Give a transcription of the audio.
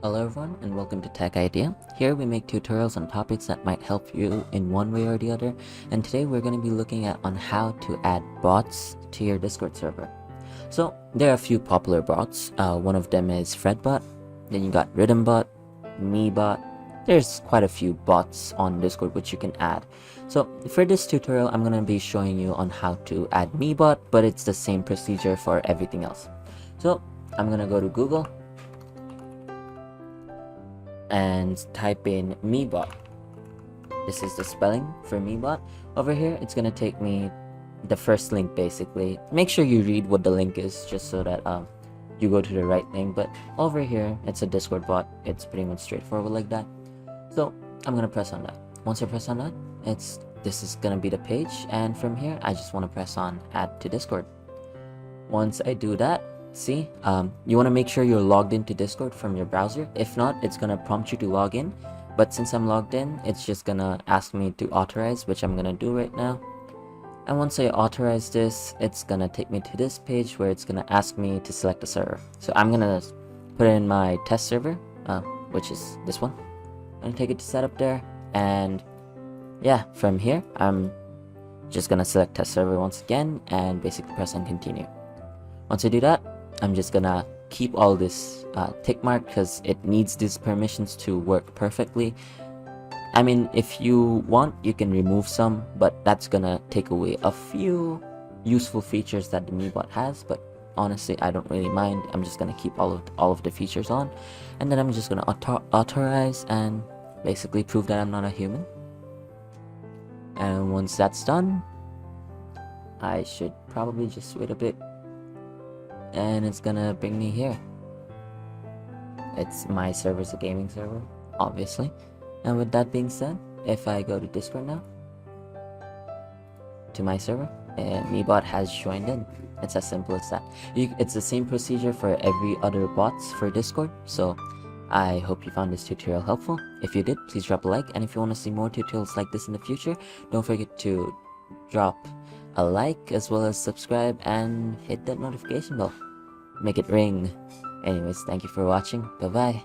Hello everyone and welcome to Tech Idea. Here we make tutorials on topics that might help you in one way or the other, and today we're going to be looking at on how to add bots to your Discord server. So there are a few popular bots. One of them is Fredbot, then you got RhythmBot, MeBot. There's quite a few bots on Discord which you can add. So for this tutorial I'm going to be showing you on how to add MeBot, but it's the same procedure for everything else. So I'm going to go to Google and type in MeBot. This is the spelling for MeBot. Over here it's gonna take me the first link. Basically make sure you read what the link is just so that you go to the right thing, but over here it's a Discord bot. It's pretty much straightforward like that. So I'm gonna press on that. Once I press on that, this is gonna be the page, and from here I just want to press on add to Discord. Once I do that, see, you want to make sure you're logged into Discord from your browser. If not, it's gonna prompt you to log in, but since I'm logged in, it's just gonna ask me to authorize, which I'm gonna do right now. And once I authorize this, it's gonna take me to this page where it's gonna ask me to select a server. So I'm gonna put in my test server, which is this one. I'm gonna take it to setup there, and yeah, from here I'm just gonna select test server once again and basically press on continue. Once I do that, I'm just gonna keep all this tick mark because it needs these permissions to work perfectly. I mean, if you want, you can remove some, but that's gonna take away a few useful features that the MeBot has. But honestly, I don't really mind. I'm just gonna keep all of the features on, and then I'm just gonna authorize and basically prove that I'm not a human. And once that's done, I should probably just wait a bit, and it's gonna bring me here. It's my server's a gaming server, obviously. And with that being said, if I go to Discord now, to my server, and MeBot has joined in. It's as simple as that. It's the same procedure for every other bots for Discord. So I hope you found this tutorial helpful. If you did, please drop a like, and if you want to see more tutorials like this in the future, don't forget to drop a like as well as subscribe and hit that notification bell. Make it ring. Anyways, thank you for watching. Bye bye.